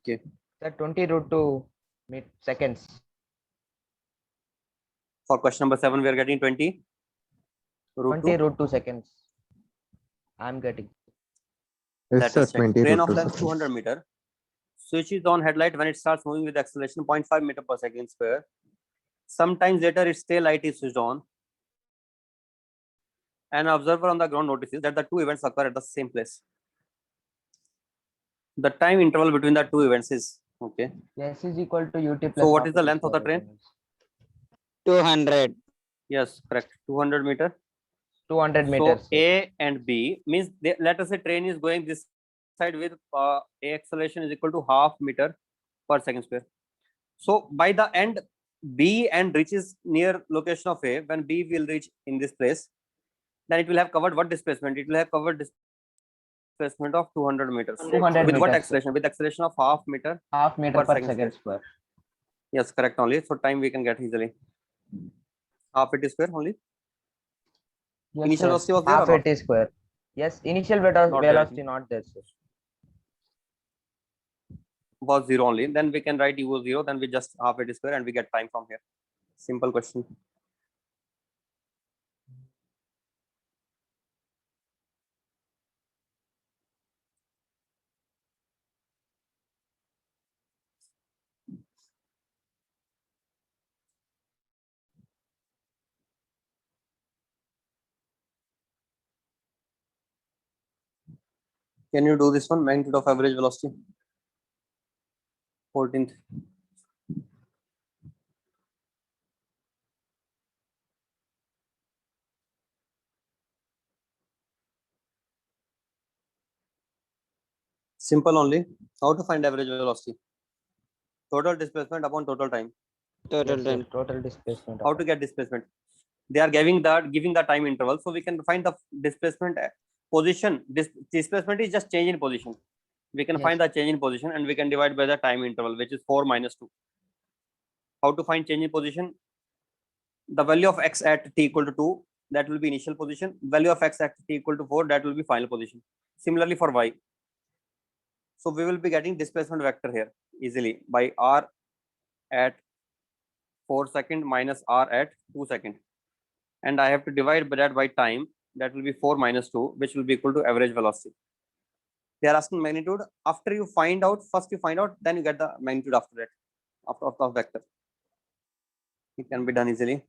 Okay. That 20 root 2 seconds. For question number 7, we are getting 20 root 20 2. root 2 seconds. I'm getting. Yes, Let sir, us check. 20 Train root of 2. length 200 meter. Switches on headlight when it starts moving with acceleration 0.5 meter per second square. Sometimes later its tail light is switched on. An observer on the ground notices that the two events occur at the same place. The time interval between the two events is okay. S is equal to ut plus. So what half is the at length of the square train? root 200. Yes, correct. 200 meter. 200 So meters. A and B means let us say train is going this side with A acceleration is equal to half meter per second square. So by the end B and reaches near location of A, when B will reach in this place, then it will have covered what displacement? It will have covered displacement of 200 meters. 200 with what meters. acceleration? With acceleration of half meter Half meter per per second second square. square. Yes, correct only. So time we can get easily. Half it square only. Yes, Initial sir. velocity was there Half or not? at square. Yes, initial Not there, velocity not there, sir. Was 0 only. Then we can write u was 0. Then we just half it square and we get time from here. Simple question. Can you do this one? Magnitude of average velocity. 14th. Simple only. How to find average velocity? Total displacement upon total time. Total Yes, time. sir. Total displacement. How to get displacement? They are giving the time interval, so we can find the displacement position. Displacement is just change in position. We can Yes. find the change in position and we can divide by the time interval, which is 4 minus 2. How to find change in position? The value of x at t equal to 2, that will be initial position. Value of x at t equal to 4, that will be final position. Similarly for y. So we will be getting displacement vector here easily by r at 4 second minus r at 2 second. And I have to divide by that by time. That will be 4 minus 2, which will be equal to average velocity. They are asking magnitude. After you find out, first you find out, then you get the magnitude after that, after of the vector. It can be done easily.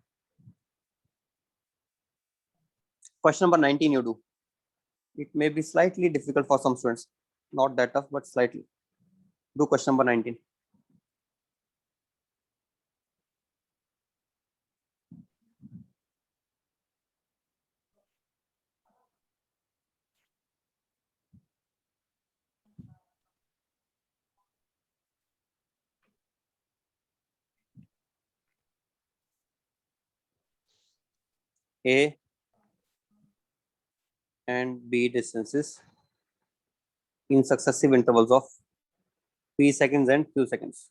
Question number 19 you do. It may be slightly difficult for some students. Not that tough, but slightly. Do question number 19. A and B distances in successive intervals of p seconds and q seconds.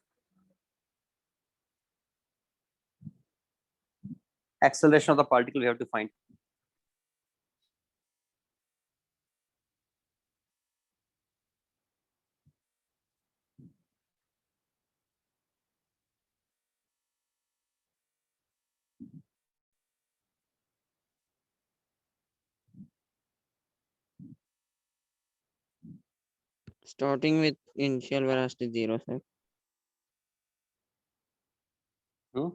Acceleration of the particle we have to find. Starting with initial velocity 0, sir. Hmm?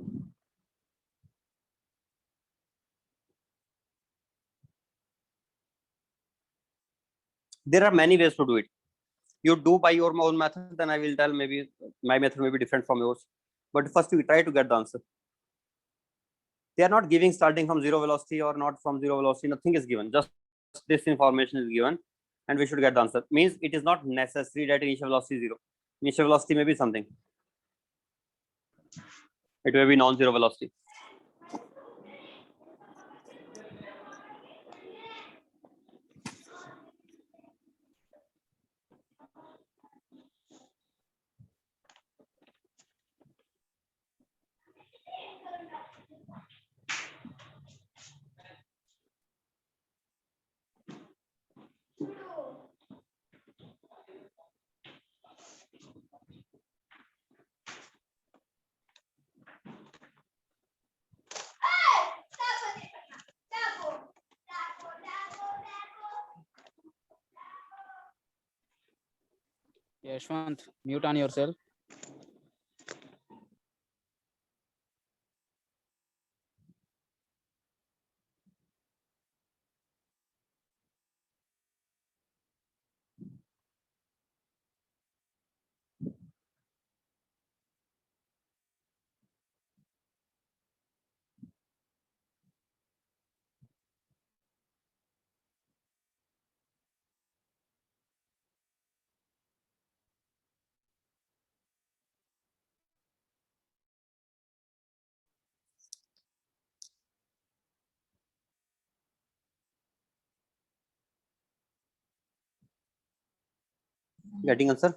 There are many ways to do it. You do by your own method, then I will tell maybe my method may be different from yours. But first you try to get the answer. They are not giving starting from zero velocity or not from zero velocity. Nothing is given. Just this information is given, and we should get the answer. Means it is not necessary that initial velocity is zero. Initial velocity may be something. It may be non-zero velocity. Yashwant, mute on yourself. Getting answer?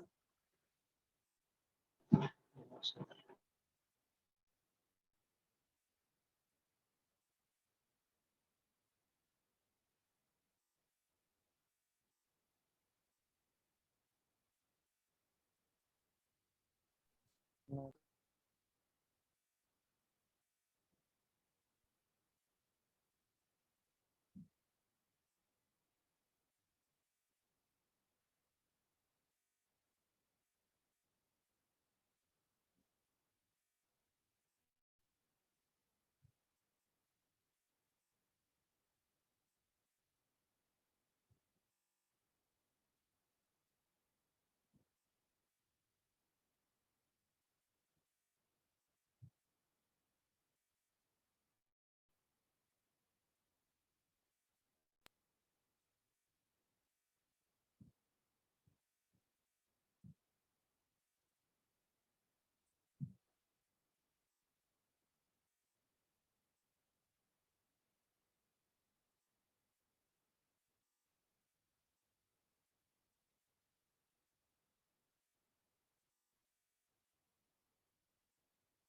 No.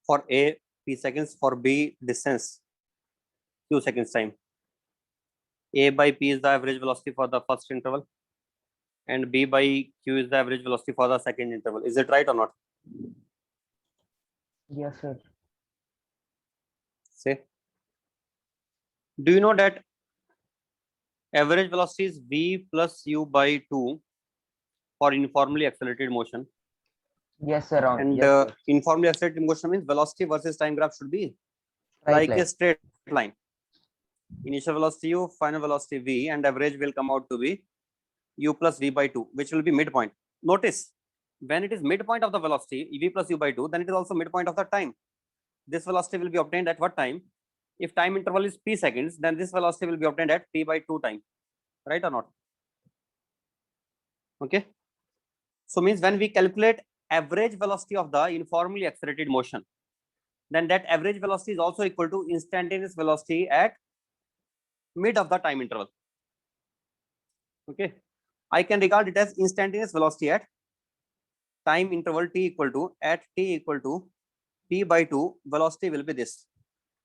For A, p seconds. For B, distance, q seconds time. A by p is the average velocity for the first interval, and B by q is the average velocity for the second interval. Is it right or not? Yes, sir. Say. Do you know that average velocity is v plus u by 2 for uniformly accelerated motion? Yes, sir. And Yes, sir. uniformly accelerated motion means velocity versus time graph should be Right like line. a straight line. Initial velocity u, final velocity v, and average will come out to be u plus v by 2, which will be midpoint. Notice, when it is midpoint of the velocity v plus u by 2, then it is also midpoint of the time. This velocity will be obtained at what time? If time interval is p seconds, then this velocity will be obtained at p by 2 time. Right or not? Okay. So means when we calculate average velocity of the uniformly accelerated motion, then that average velocity is also equal to instantaneous velocity at mid of the time interval. Okay. I can regard it as instantaneous velocity at time interval t equal to at t equal to p by 2, velocity will be this.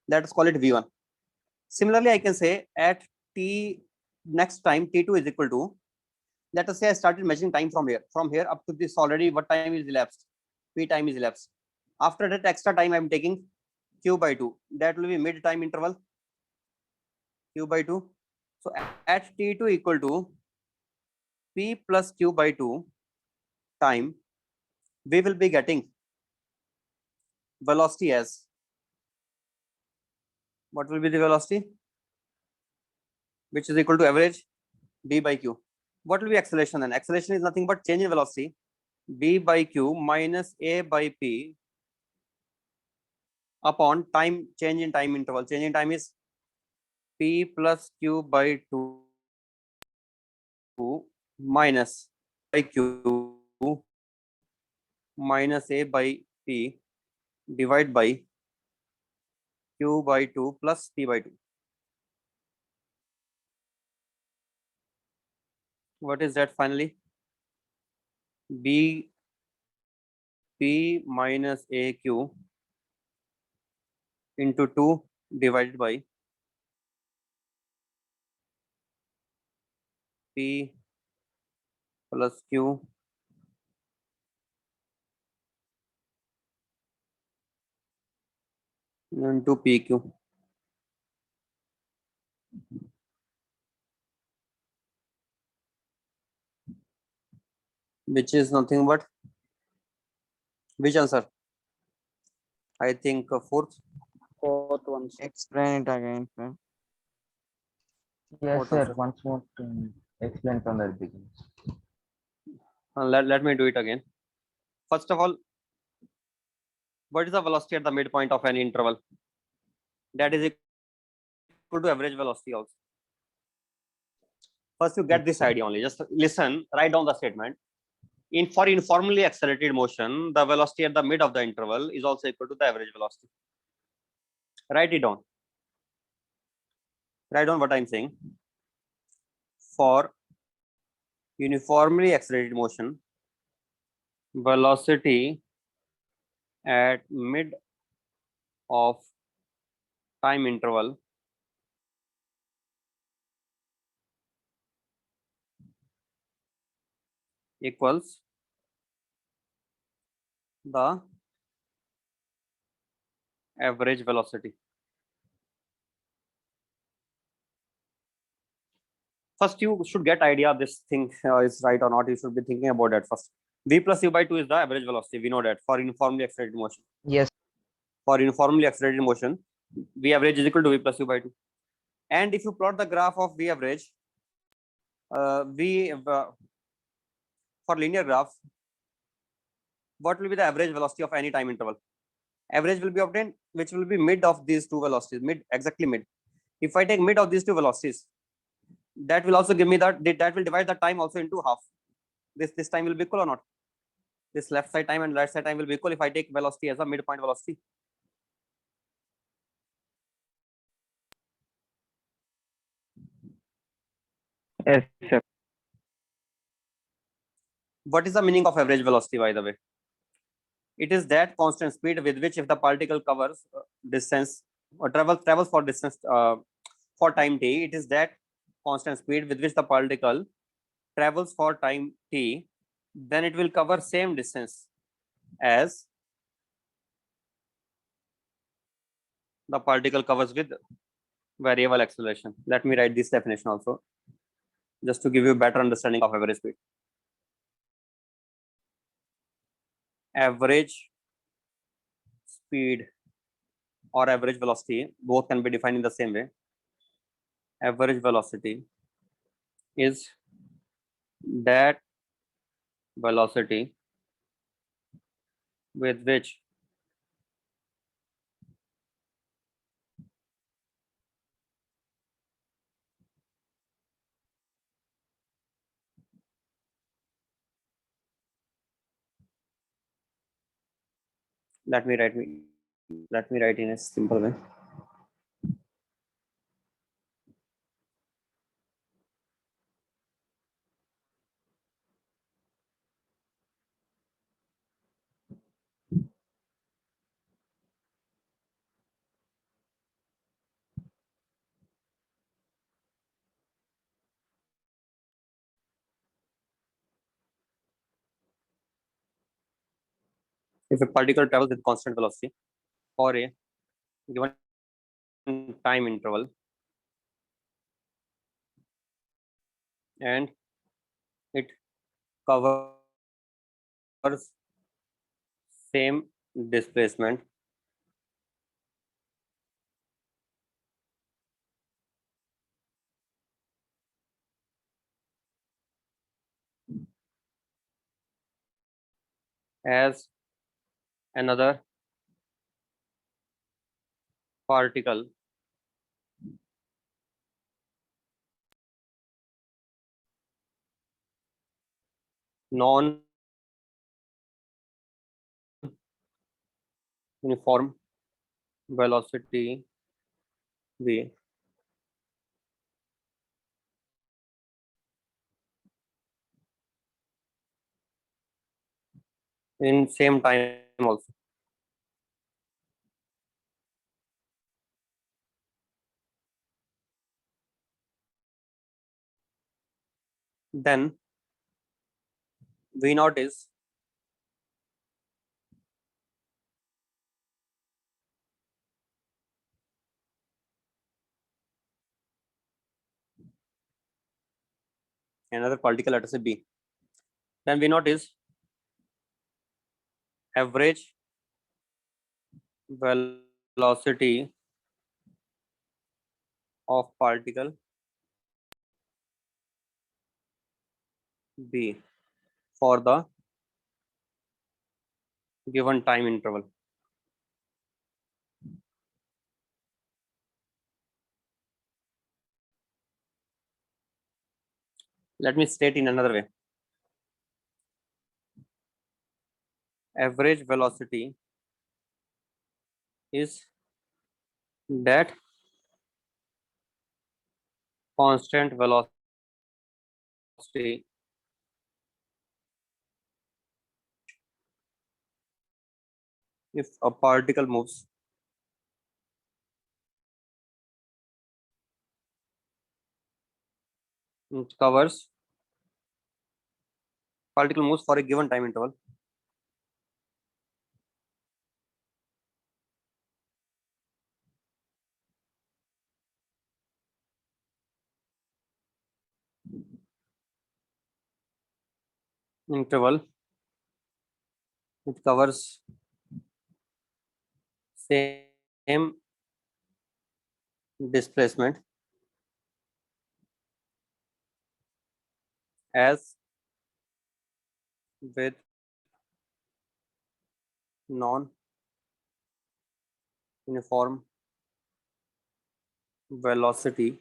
Let us call it v1. Similarly, I can say at t next time t2 is equal to, let us say I started measuring time from here. From here up to this already what time is elapsed? P time is elapsed. After that extra time I am taking q by 2. That will be mid time interval q by 2. So at t2 equal to p plus q by 2 time, we will be getting velocity as, what will be the velocity? Which is equal to average b by q. What will be acceleration then? Acceleration is nothing but change in velocity, b by q minus a by p upon time, change in time interval. Change in time is p plus q by 2 minus by q minus a by p divided by q by 2 plus p by 2. What is that finally? b p minus a q into 2 divided by p plus q into pq, which is nothing but Which answer? I think fourth. Fourth one, sir. Explain it again, sir. Yes, What sir. answer? Once more, explain from the beginning. Let me do it again. First of all, what is the velocity at the midpoint of any interval? That is equal to average velocity also. First, you get this idea only. Just listen, write down the statement. For uniformly accelerated motion, the velocity at the mid of the interval is also equal to the average velocity. Write it down. Write down what I'm saying. For uniformly accelerated motion, velocity at mid of time interval equals the average velocity. First, you should get idea this thing is right or not. You should be thinking about that first. V plus u by 2 is the average velocity. We know that for uniformly accelerated motion. Yes. For uniformly accelerated motion, V average is equal to V plus u by 2. And if you plot the graph of V average, for linear graph, what will be the average velocity of any time interval? Average will be obtained, which will be mid of these two velocities, exactly mid. If I take mid of these two velocities, that will also give me that will divide the time also into half. This time will be equal or not? This left side time and right side time will be equal if I take velocity as a midpoint velocity. Yes, sir. What is the meaning of average velocity, by the way? It is that constant speed with which if the particle covers distance or travels for distance for time t, it is that constant speed with which the particle travels for time t, then it will cover same distance as the particle covers with variable acceleration. Let me write this definition also, just to give you a better understanding of average speed. Average speed or average velocity, both can be defined in the same way. Average velocity is that velocity with which let me write in a simple way. If a particle travels with constant velocity for a given time interval and it covers same displacement as another particle non uniform velocity v in same time also. Then v naught is another particle, let us say b. Then v naught is average velocity of particle B for the given time interval. Let me state in another way. Average velocity is that constant velocity if a particle moves covers particle moves for a given time interval it covers same displacement as with non-uniform velocity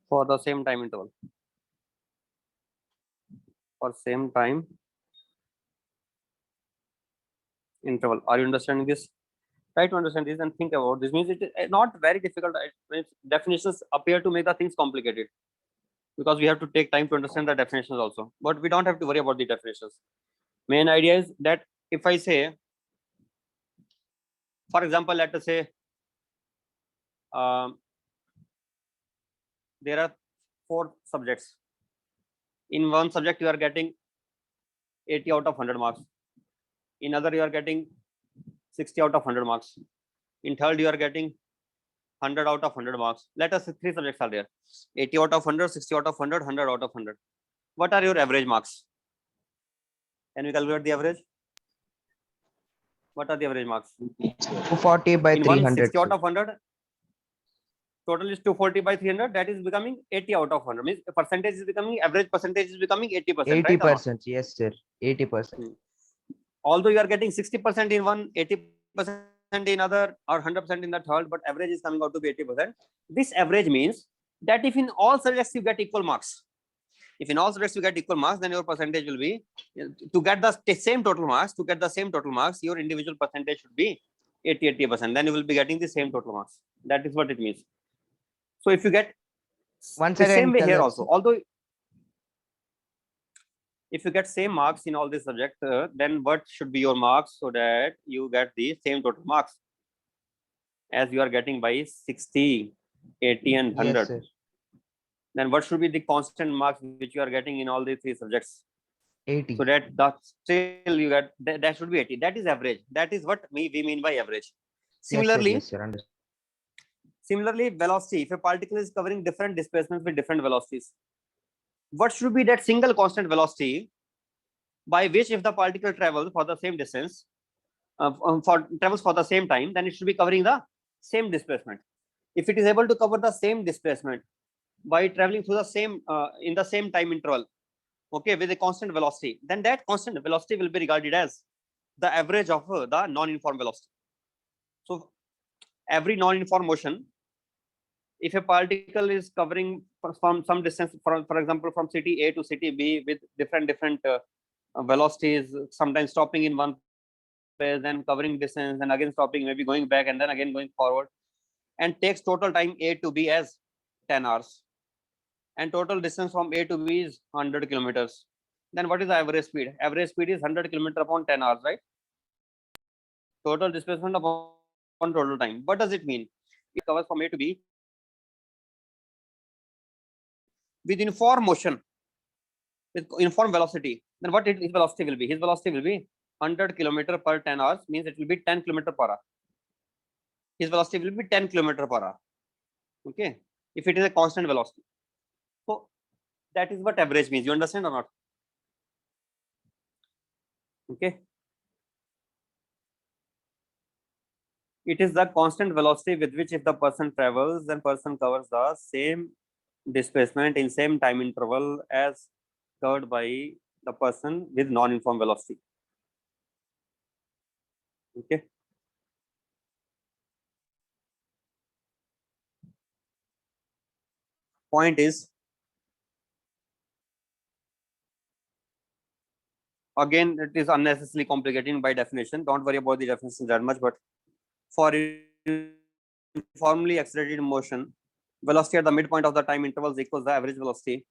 for the same time interval. For same time interval. Are you understanding this? Try to understand this and think about this. Means it is not very difficult. Definitions appear to make the things complicated because we have to take time to understand the definitions also. But we don't have to worry about the definitions. Main idea is that if I say, for example, let us say there are 4 subjects. In one subject, you are getting 80 out of 100 marks. In other, you are getting 60 out of 100 marks. In third, you are getting 100 out of 100 marks. Let us say 3 subjects are there. 80 out of 100, 60 out of 100, 100 out of 100. What are your average marks? Can we calculate the average? What are the average marks? 240 by In one, 300. 60 out of 100. Total is 240 by 300. That is becoming 80 out of 100. Means percentage is becoming, average percentage is becoming 80%. 80%. Yes, sir. 80%. Although you are getting 60% in one, 80% in other, or 100% in the third, but average is coming out to be 80%. This average means that if in all subjects you get equal marks, then your percentage will be, to get the same total marks, your individual percentage should be 80%. Then you will be getting the same total marks. That is what it means. So if you get One the second, same way tell here that, also, sir. although if you get same marks in all these subjects, then what should be your marks so that you get the same total marks as you are getting by 60, 80 and 100. Yes, sir. Then what should be the constant marks which you are getting in all these 3 subjects? 80. So that still you get, that should be 80. That is average. That is what we mean by average. Similarly, Yes, sir. Understood. Similarly, velocity. If a particle is covering different displacements with different velocities, what should be that single constant velocity by which if the particle travels for the same distance, travels for the same time, then it should be covering the same displacement. If it is able to cover the same displacement by traveling through the same in the same time interval, okay, with a constant velocity, then that constant velocity will be regarded as the average of the non-uniform velocity. So every non-uniform motion, if a particle is covering from some distance, for example, from city A to city B with different velocities, sometimes stopping in one place, then covering distance, and again stopping, maybe going back, and then again going forward, and takes total time A to B as 10 hours, and total distance from A to B is 100 kilometers. Then what is the average speed? Average speed is 100 kilometers upon 10 hours, right? Total displacement upon total time. What does it mean? It covers from A to B with uniform motion, with uniform velocity. Then what his velocity will be? His velocity will be 100 kilometer per 10 hours, means it will be 10 kilometer per hour. His velocity will be 10 kilometer per hour. Okay, if it is a constant velocity. So that is what average means. You understand or not? Okay. It is the constant velocity with which if the person travels, then person covers the same displacement in same time interval as covered by the person with non-uniform velocity. Okay. Point is, again, it is unnecessarily complicating by definition. Don't worry about the definition that much, but for uniformly accelerated motion, velocity at the midpoint of the time intervals equals the average velocity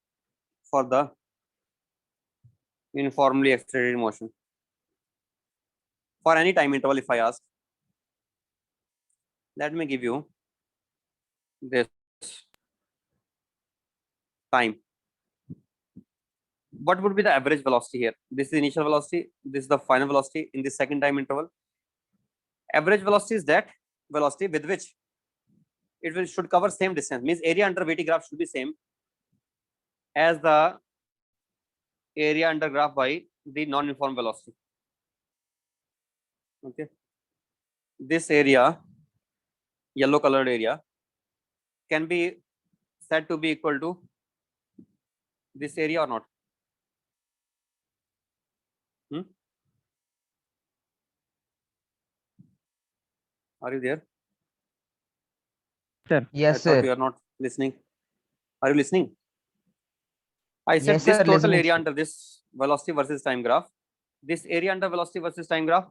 for the uniformly accelerated motion. For any time interval, if I ask, let me give you this time. What would be the average velocity here? This is initial velocity, this is the final velocity in the second time interval. Average velocity is that velocity with which it will should cover same distance, means area under VT graph should be same as the area under graph by the non-uniform velocity. Okay, this area, yellow colored area, can be said to be equal to this area or not? Are you there? Yes, I thought sir. you are not listening. Are you listening? I said Yes, this sir, total listening, area sir. under this velocity versus time graph, this area under velocity versus time graph,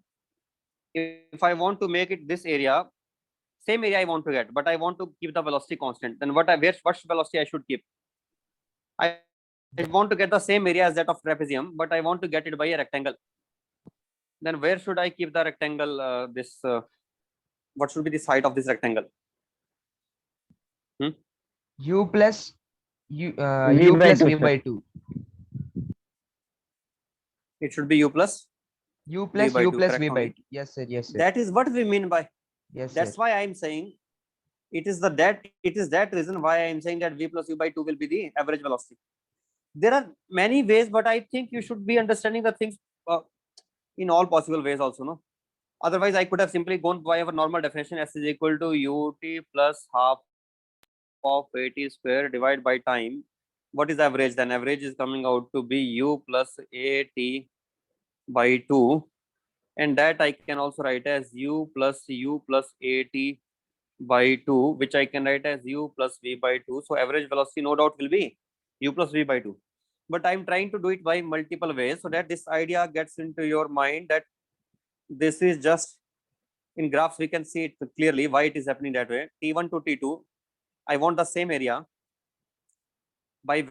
if I want to make it this area, same area I want to get, but I want to keep the velocity constant, then what velocity I should keep? I want to get the same area as that of trapezium, but I want to get it by a rectangle. Then where should I keep the rectangle? What should be the height of this rectangle? U plus U V U by plus 2, V sir. by 2. It should be U plus U plus by U 2, plus correct V by only. 2. Yes, sir. Yes, sir. That is what we mean by. Yes, That's sir. why I am saying it is that reason why I am saying that V plus U by 2 will be the average velocity. There are many ways, but I think you should be understanding the things in all possible ways also, no? Otherwise, I could have simply gone by our normal definition. S is equal to ut plus half of at square divided by time. What is average? Then average is coming out to be u plus at by 2, and that I can also write as u plus at by 2, which I can write as u plus v by 2. So average velocity no doubt will be u plus v by 2. But I'm trying to do it by multiple ways so that this idea gets into your mind that this is just in graphs, we can see it clearly why it is happening that way. T1 to T2, I want the same area by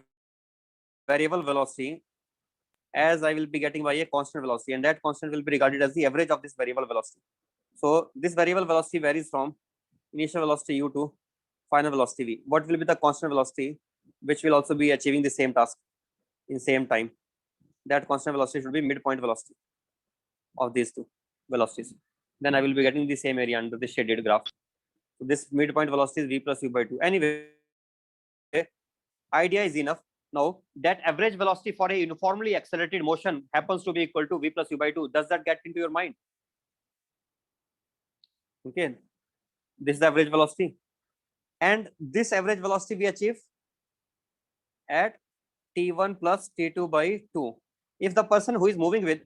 variable velocity as I will be getting by a constant velocity, and that constant will be regarded as the average of this variable velocity. So this variable velocity varies from initial velocity u to final velocity v. What will be the constant velocity which will also be achieving the same task in same time? That constant velocity should be midpoint velocity of these two velocities. Then I will be getting the same area under the shaded graph. So this midpoint velocity is v plus u by 2. Anyway, idea is enough. Now that average velocity for a uniformly accelerated motion happens to be equal to v plus u by 2. Does that get into your mind? Okay, this is the average velocity, and this average velocity we achieve at t1 plus t2 by 2. If the person who is moving with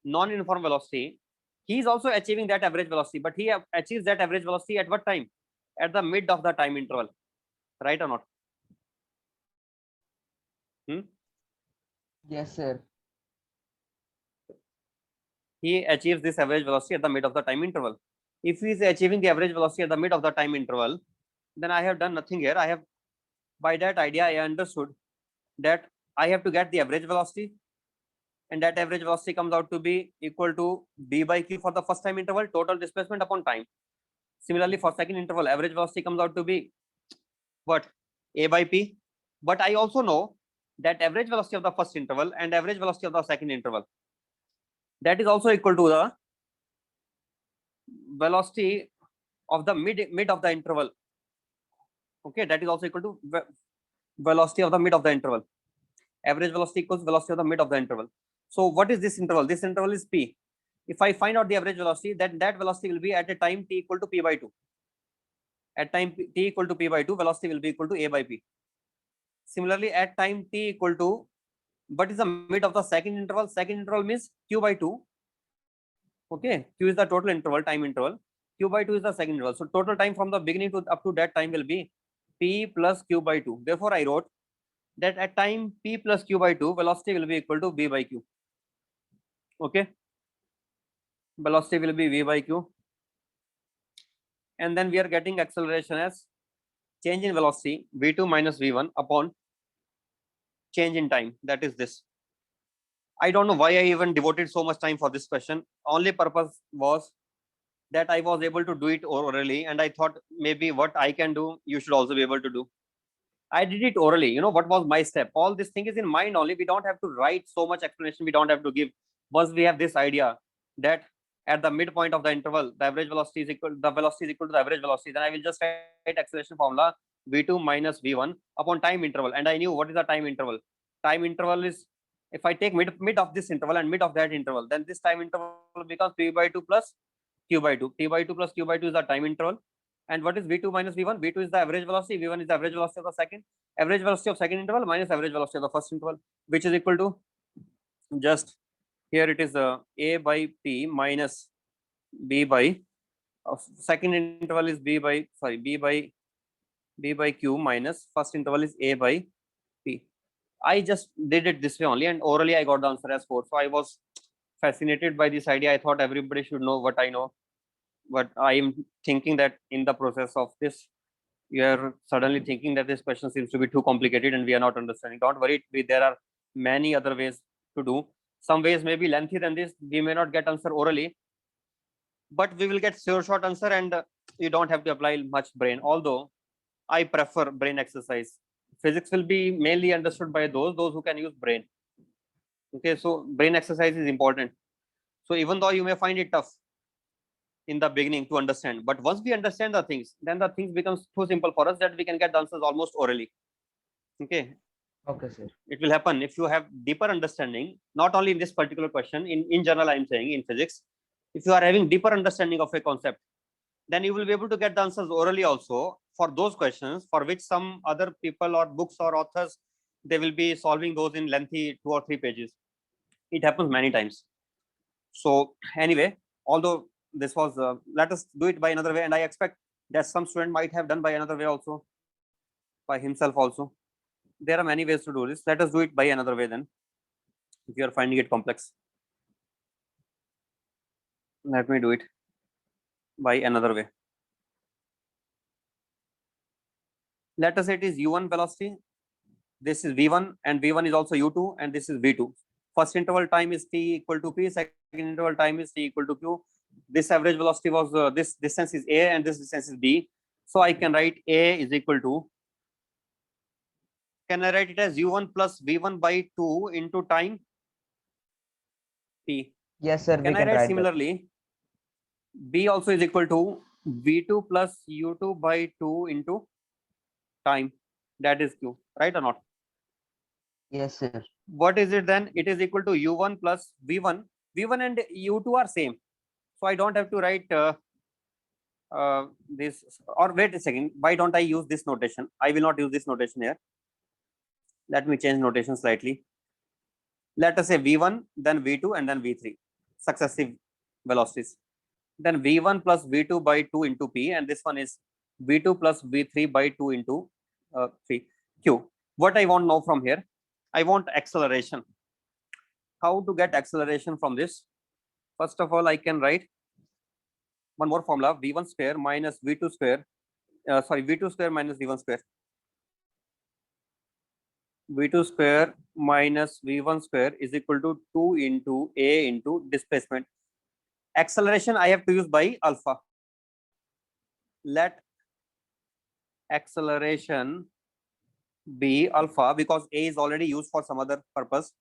non-uniform velocity, he is also achieving that average velocity, but he achieves that average velocity at what time? At the mid of the time interval, right or not? Yes, sir. He achieves this average velocity at the mid of the time interval. If he is achieving the average velocity at the mid of the time interval, then I have done nothing here. I have, by that idea, I understood that I have to get the average velocity, and that average velocity comes out to be equal to b by q for the first time interval, total displacement upon time. Similarly, for second interval, average velocity comes out to be what? A by p. But I also know that average velocity of the first interval and average velocity of the second interval, that is also equal to the velocity of the mid of the interval. Okay, that is also equal to velocity of the mid of the interval. Average velocity equals velocity of the mid of the interval. So what is this interval? This interval is p. If I find out the average velocity, then that velocity will be at a time t equal to p by 2. At time t equal to p by 2, velocity will be equal to a by p. Similarly, at time t equal to, what is the mid of the second interval? Second interval means q by 2. Okay, q is the total interval, time interval. Q by 2 is the second interval. So total time from the beginning to up to that time will be p plus q by 2. Therefore, I wrote that at time p plus q by 2, velocity will be equal to v by q. Okay, velocity will be v by q. And then we are getting acceleration as change in velocity v2 minus v1 upon change in time. That is this. I don't know why I even devoted so much time for this question. Only purpose was that I was able to do it orally, and I thought maybe what I can do, you should also be able to do. I did it orally. You know what was my step? All this thing is in mind only. We don't have to write so much explanation. We don't have to give. Once we have this idea that at the midpoint of the interval, the average velocity is equal, the velocity is equal to the average velocity, then I will just write acceleration formula v2 minus v1 upon time interval. And I knew what is the time interval. Time interval is, if I take mid of this interval and mid of that interval, then this time interval becomes p by 2 plus q by 2. P by 2 plus q by 2 is the time interval. And what is v2 minus v1? V2 is the average velocity, v1 is the average velocity of the second. Average velocity of second interval minus average velocity of the first interval, which is equal to, just here it is a by p minus b by second interval is b by q minus first interval is a by p. I just did it this way only, and orally I got the answer as 4. So I was fascinated by this idea. I thought everybody should know what I know, but I am thinking that in the process of this, you are suddenly thinking that this question seems to be too complicated and we are not understanding. Don't worry, there are many other ways to do. Some ways may be lengthy than this. We may not get answer orally, but we will get sure short answer, and you don't have to apply much brain. Although I prefer brain exercise. Physics will be mainly understood by those who can use brain. Okay, so brain exercise is important. So even though you may find it tough in the beginning to understand, but once we understand the things, then the things becomes too simple for us that we can get the answers almost orally. Okay. Okay, sir. It will happen if you have deeper understanding, not only in this particular question, in general, I'm saying in physics, if you are having deeper understanding of a concept, then you will be able to get the answers orally also for those questions for which some other people or books or authors, they will be solving those in lengthy 2 or 3 pages. It happens many times. So anyway, although this was, let us do it by another way, and I expect that some student might have done by another way also, by himself also. There are many ways to do this. Let us do it by another way then, if you are finding it complex. Let me do it by another way. Let us say it is u1 velocity, this is v1, and v1 is also u2, and this is v2. First interval time is t equal to p, second interval time is t equal to q. This average velocity was, this distance is a and this distance is b. So I can write a is equal to, can I write it as u1 plus v1 by 2 into time t? Yes, sir. Can I write similarly, b also is equal to v2 plus u2 by 2 into time, that is q, right or not? Yes, sir. What is it then? It is equal to u1 plus v1. v1 and u2 are same, so I don't have to write this, or wait a second, why don't I use this notation? I will not use this notation here. Let me change notation slightly. Let us say v1, then v2, and then v3, successive velocities. Then v1 plus v2 by 2 into p, and this one is v2 plus v3 by 2 into 3 q. What I want now from here, I want acceleration. How to get acceleration from this? First of all, I can write one more formula, v1 square minus v2 square, v2 square minus v1 square. v2 square minus v1 square is equal to 2 into a into displacement. Acceleration I have to use by alpha. Let acceleration be alpha, because a is already used for some other purpose.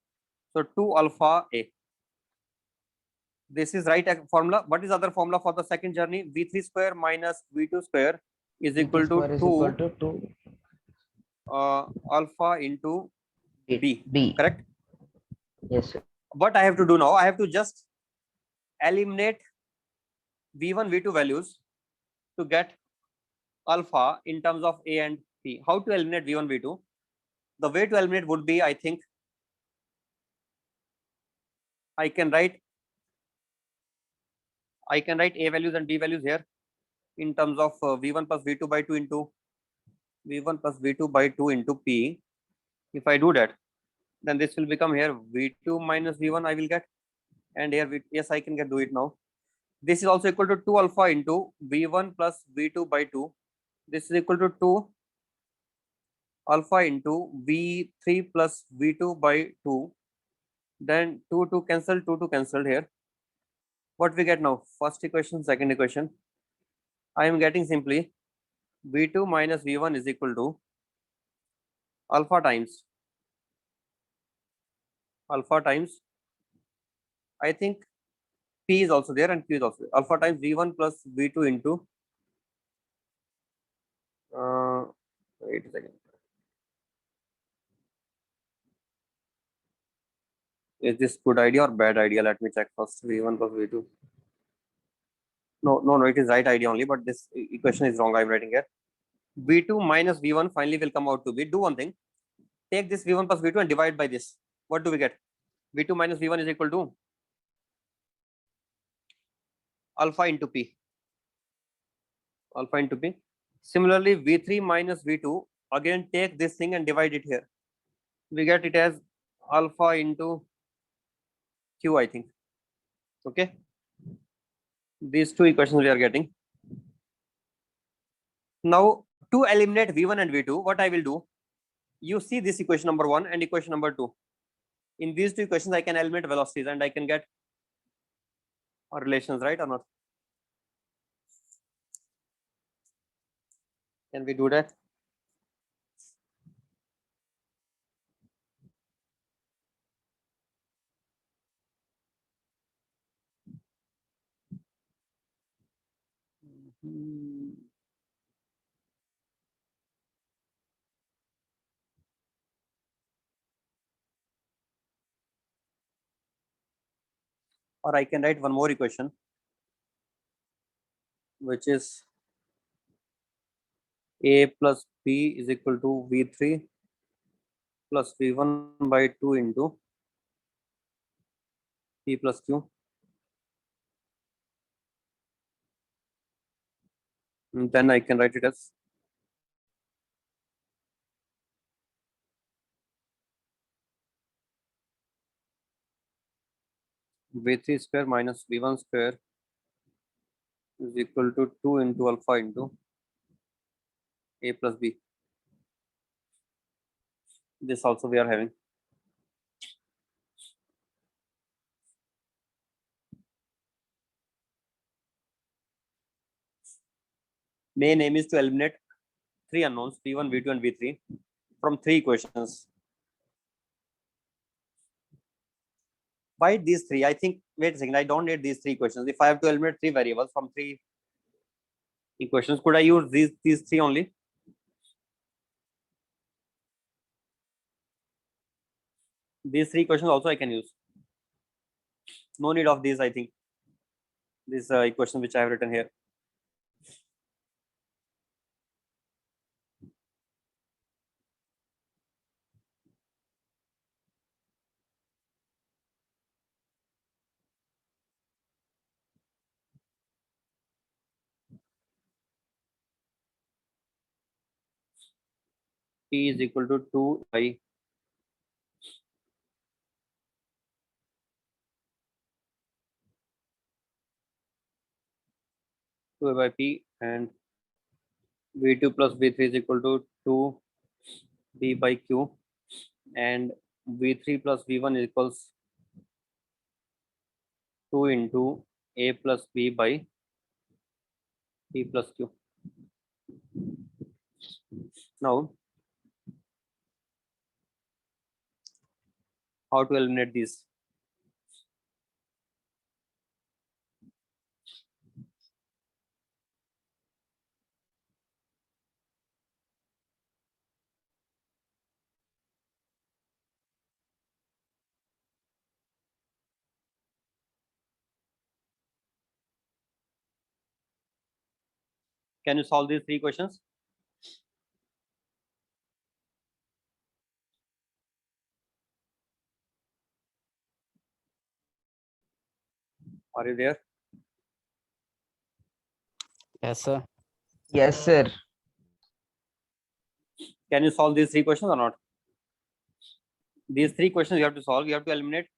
So 2 alpha a. This is right formula. What is other formula for the second journey? v3 square minus v2 square is equal to 2 alpha into b. B. Correct? Yes, sir. what I have to do now, I have to just eliminate v1, v2 values to get alpha in terms of A and P. How to eliminate v1, v2? The way to eliminate would be, I think, I can write A values and B values here in terms of v1 plus v2 by 2 into v1 plus v2 by 2 into P. If I do that, then this will become here v2 minus v1 I will get, and here yes, I can do it now. This is also equal to 2 alpha into v1 plus v2 by 2. This is equal to 2 alpha into v3 plus v2 by 2. Then 2 to cancel, 2 to cancel here. What we get now? First equation, second equation. I am getting simply v2 minus v1 is equal to alpha times I think P is also there and Q is also there. Alpha times v1 plus v2 into wait a second. Is this good idea or bad idea? Let me check first. v1 plus v2. No, it is right idea only, but this equation is wrong. I'm writing here. v2 minus v1 finally will come out to be. Do one thing. Take this v1 plus v2 and divide by this. What do we get? v2 minus v1 is equal to alpha into P. Alpha into P. Similarly, v3 minus v2, again take this thing and divide it here. We get it as alpha into Q, I think. Okay. These two equations we are getting. Now, to eliminate v1 and v2, what I will do, you see this equation number 1 and equation number 2. In these two equations, I can eliminate velocities and I can get relations, right or not? Can we do that? Or I can write one more equation, which is A plus B is equal to V3 plus V1 by 2 into P plus Q. And then I can write it as V3 square minus V1 square is equal to 2 into alpha into A plus B. This also we are having. Main aim is to eliminate three unknowns, V1, V2, and V3 from three equations. Why these three? I think, wait a second, I don't need these three equations. If I have to eliminate three variables from three equations, could I use these three only? These three equations also I can use. No need of these, I think. This equation which I have written here. P is equal to 2 by 2 by P and V2 plus V3 is equal to 2 B by Q and V3 plus V1 equals 2 into A plus B by P plus Q. Now, how to eliminate these? Can you solve these three questions? Are you there? Yes, sir. Yes, sir. Can you solve these three questions or not? These three questions you have to solve. You have to eliminate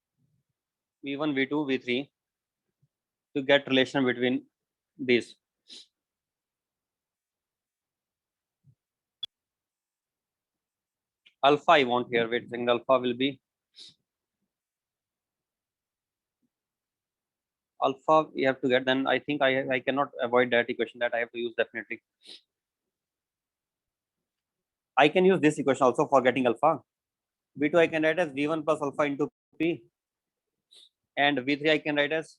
V1, V2, V3 to get relation between these. Alpha I want here. Wait a second. Alpha will be alpha. You have to get. Then I think I cannot avoid that equation. That I have to use definitely. I can use this equation also for getting alpha. V2 I can write as V1 plus alpha into P, and V3 I can write as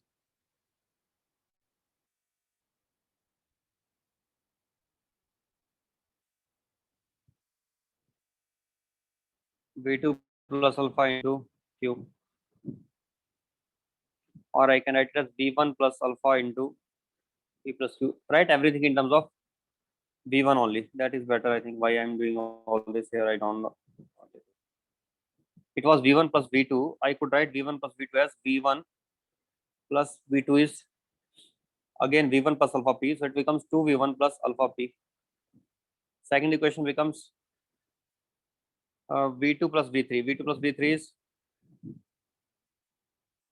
V2 plus alpha into Q, or I can write it as V1 plus alpha into P plus Q. Write everything in terms of V1 only. That is better, I think. Why I'm doing all this here, I don't know. It was V1 plus V2. I could write V1 plus V2 as V1 plus V2 is again V1 plus alpha P. So it becomes 2V1 plus alpha P. Second equation becomes V2 plus V3. V2 plus V3 is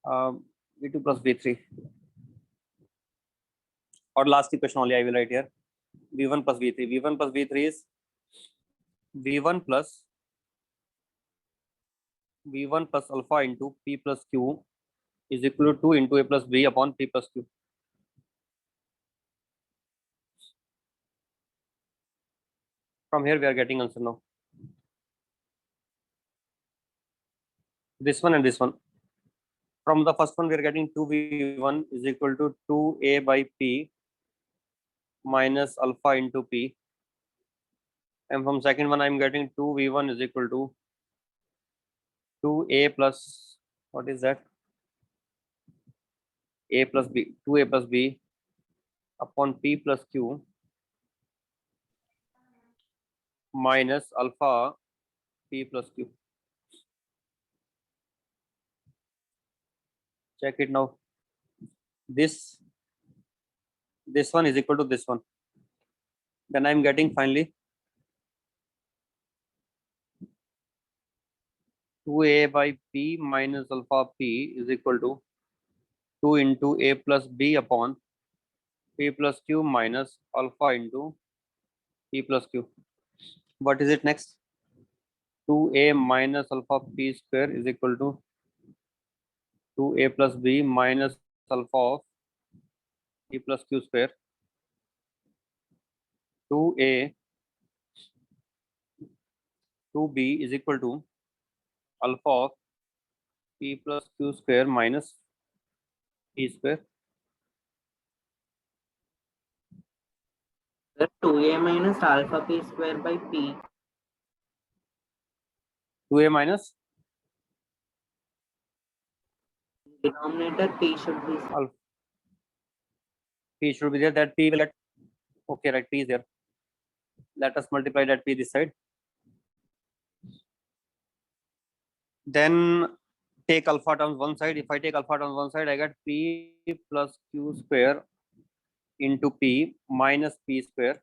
V2 plus V3. Or last equation only I will write here. V1 plus V3. V1 plus V3 is V1 plus V1 plus alpha into P plus Q is equal to 2 into A plus B upon P plus Q. From here we are getting answer now. This one and this one. From the first one we are getting 2V1 is equal to 2A by P minus alpha into P. And from second one I am getting 2V1 is equal to 2A plus, what is that? A plus B, 2A plus B upon P plus Q minus alpha P plus Q. Check it now. This one is equal to this one. Then I'm getting finally 2A by P minus alpha P is equal to 2 into A plus B upon P plus Q minus alpha into P plus Q. What is it next? 2A minus alpha P square is equal to 2A plus B minus alpha of P plus Q square. 2A 2B is equal to alpha of P plus Q square minus P square. The 2A minus alpha P square by P. 2A minus Denominator P should be alpha. P should be there. That P will get, okay, right, P is there. Let us multiply that P this side. Then take alpha terms one side. If I take alpha terms one side, I get P plus Q square into P minus P square.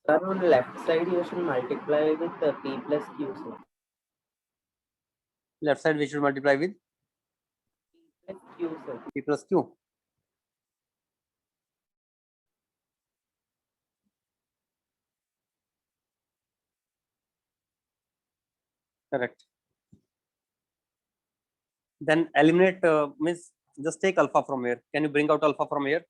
Sir, on left side you should multiply with P plus Q, sir. Left side we should multiply with P plus Q, sir. P plus Q. Correct. Then eliminate means Just take alpha from here. Can you bring out alpha from here?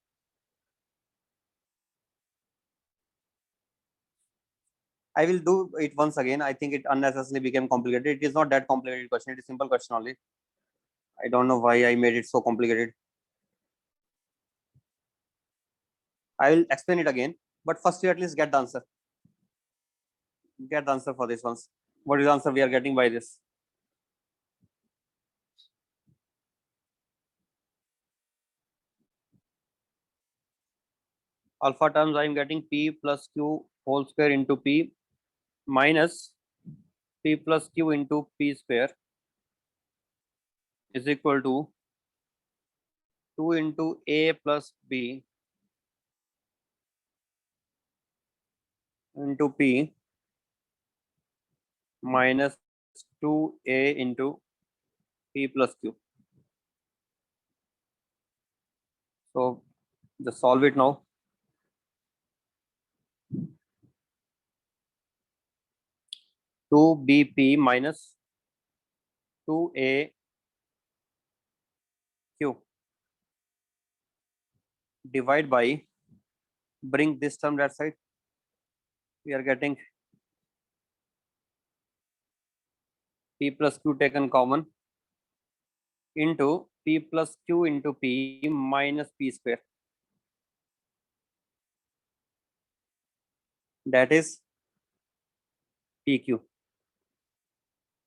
I will do it once again. I think it unnecessarily became complicated. It is not that complicated question. It is simple question only. I don't know why I made it so complicated. I will explain it again, but first you at least get the answer. Get the answer for this once. What is the answer we are getting by this? Alpha terms I am getting p plus q whole square into p minus p plus q into p square is equal to 2 into a plus b into p minus 2a into p plus q. So just solve it now. Two bp minus 2a q divide by, bring this term that side. We are getting p plus q taken common into p plus q into p minus p square. That is pq.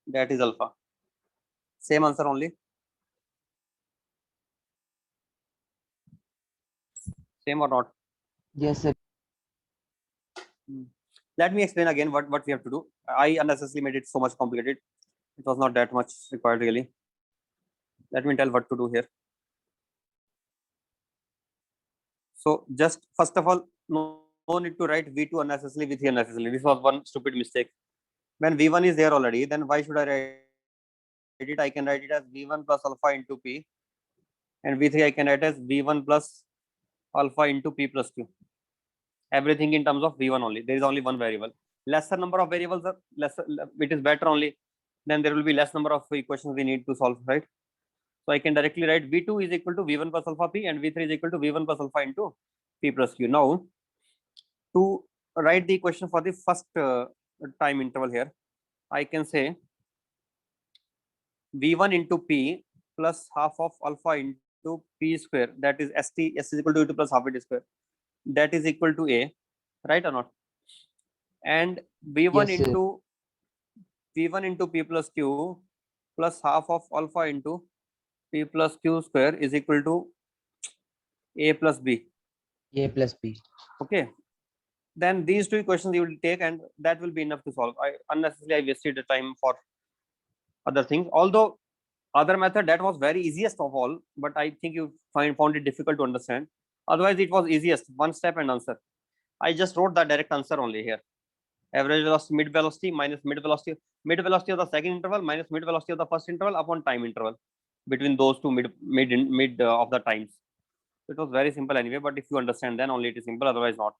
That is alpha. Same answer only. Same or not? Yes, sir. Let me explain again what we have to do. I unnecessarily made it so much complicated. It was not that much required really. Let me tell what to do here. So just first of all, no need to write v2 unnecessarily, v3 unnecessarily. This was one stupid mistake. When v1 is there already, then why should I write it? I can write it as v1 plus alpha into p, and v3 I can write as v1 plus alpha into p plus q. Everything in terms of v1 only. There is only one variable. Lesser number of variables are lesser. It is better only. Then there will be less number of equations we need to solve, right? So I can directly write v2 is equal to v1 plus alpha p, and v3 is equal to v1 plus alpha into p plus q. Now, to write the equation for the first time interval here, I can say v1 into p plus half of alpha into p square, that is s is equal to u2 plus half it square, that is equal to a, right or not? And v1 Yes, sir. into v1 into p plus q plus half of alpha into p plus q square is equal to a plus b. A plus B. Okay, then these two equations you will take, and that will be enough to solve. I unnecessarily I wasted the time for other things, although other method that was very easiest of all, but I think you found it difficult to understand. Otherwise it was easiest, one step and answer. I just wrote the direct answer only here. Average velocity, mid velocity minus mid velocity of the second interval minus mid velocity of the first interval upon time interval between those two mid of the times. It was very simple anyway, but if you understand then only it is simple, otherwise not.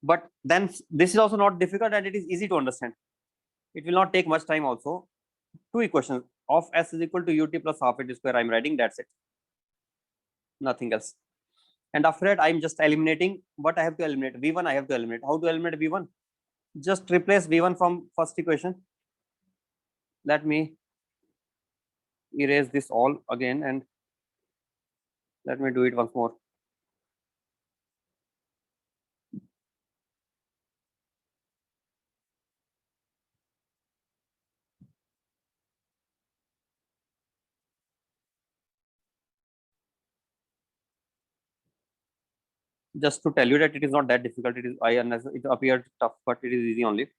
But then this is also not difficult, and it is easy to understand. It will not take much time also. Two equations of s is equal to ut plus half it square I'm writing, that's it, nothing else. And after that I'm just eliminating what I have to eliminate. v1 I have to eliminate. How to eliminate v1? Just replace v1 from first equation. Let me erase this all again and let me do it once more. Just to tell you that it is not that difficult. It is it appeared tough, but it is easy only.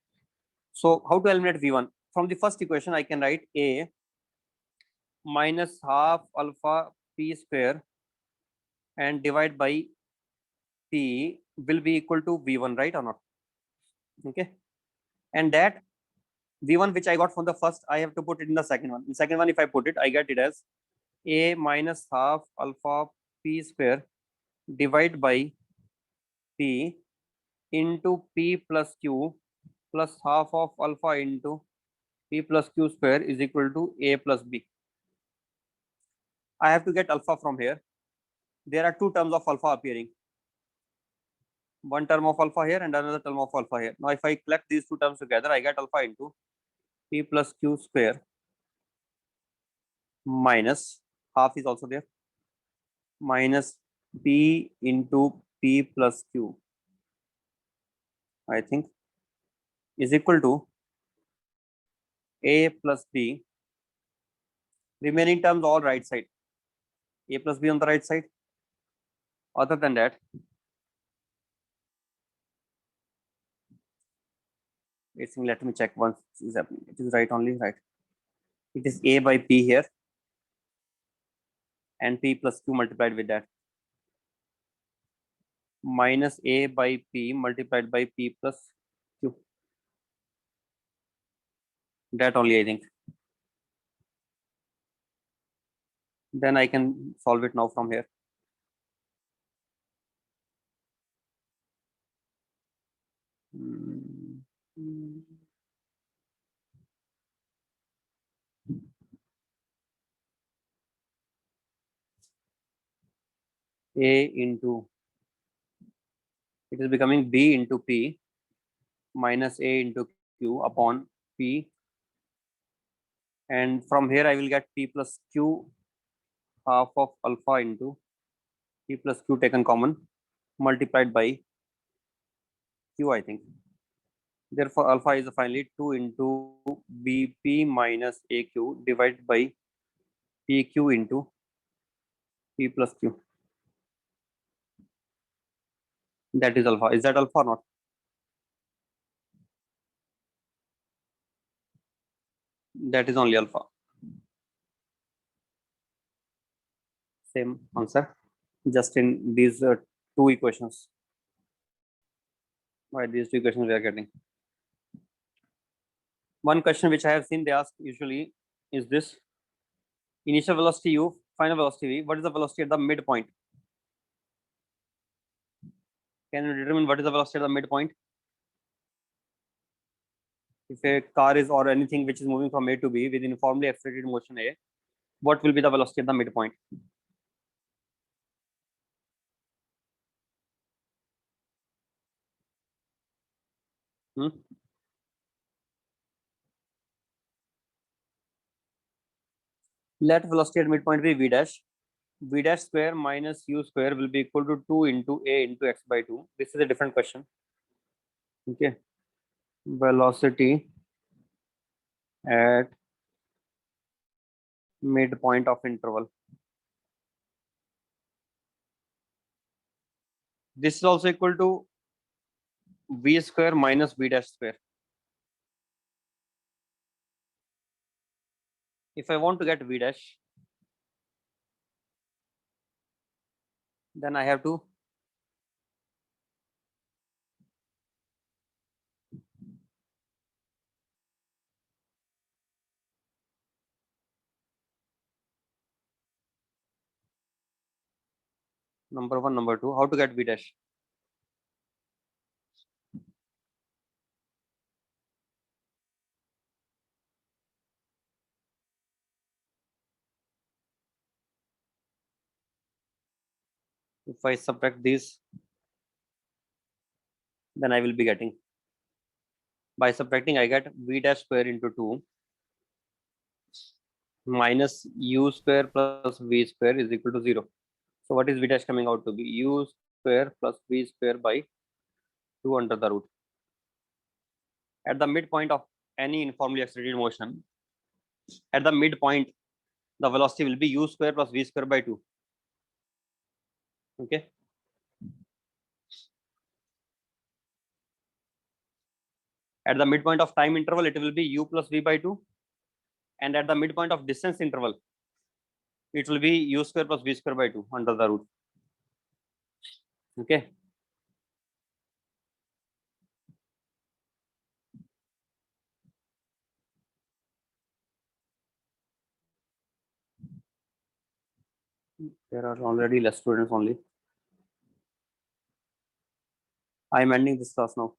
So how to eliminate v1? From the first equation I can write a minus half alpha p square and divide by p will be equal to v1, right or not? Okay, and that v1 which I got from the first, I have to put it in the second one. In second one, if I put it, I get it as a minus half alpha p square divide by p into p plus q plus half of alpha into p plus q square is equal to a plus b. I have to get alpha from here. There are two terms of alpha appearing. One term of alpha here and another term of alpha here. Now, if I collect these two terms together, I get alpha into p plus q square minus half is also there minus p into p plus q, I think, is equal to a plus b. Remaining terms all right side. A plus b on the right side. Other than that, let me check once is happening. It is right only, right? It is a by p here and p plus q multiplied with that minus a by p multiplied by p plus q. That only, I think. Then I can solve it now from here. A into, it is becoming b into p minus a into q upon p, and from here I will get p plus q half of alpha into p plus q taken common multiplied by q, I think. Therefore, alpha is finally 2 into bp minus aq divided by pq into p plus q. That is alpha. Is that alpha or not? That is only alpha. Same answer, just in these two equations. Why these two equations we are getting? One question which I have seen they ask usually is this: initial velocity u, final velocity v. What is the velocity at the midpoint? Can you determine what is the velocity at the midpoint? If a car is or anything which is moving from A to B with uniformly accelerated motion A, what will be the velocity at the midpoint? Let velocity at midpoint be v dash. V dash square minus u square will be equal to 2 into a into x by 2. This is a different question. Okay. Velocity at midpoint of interval. This is also equal to v square minus v dash square. If I want to get v dash, then I have to number one, number two. How to get v dash? If I subtract these, then I will be getting, by subtracting, I get v dash square into 2 minus u square plus v square is equal to 0. So what is v dash coming out to be? U square plus v square by 2 under the root. At the midpoint of any uniformly accelerated motion, at the midpoint, the velocity will be u square plus v square by 2. Okay. At the midpoint of time interval, it will be u plus v by 2. And at the midpoint of distance interval, it will be u square plus v square by 2 under the root. Okay. There are already less students only. I am ending this class now.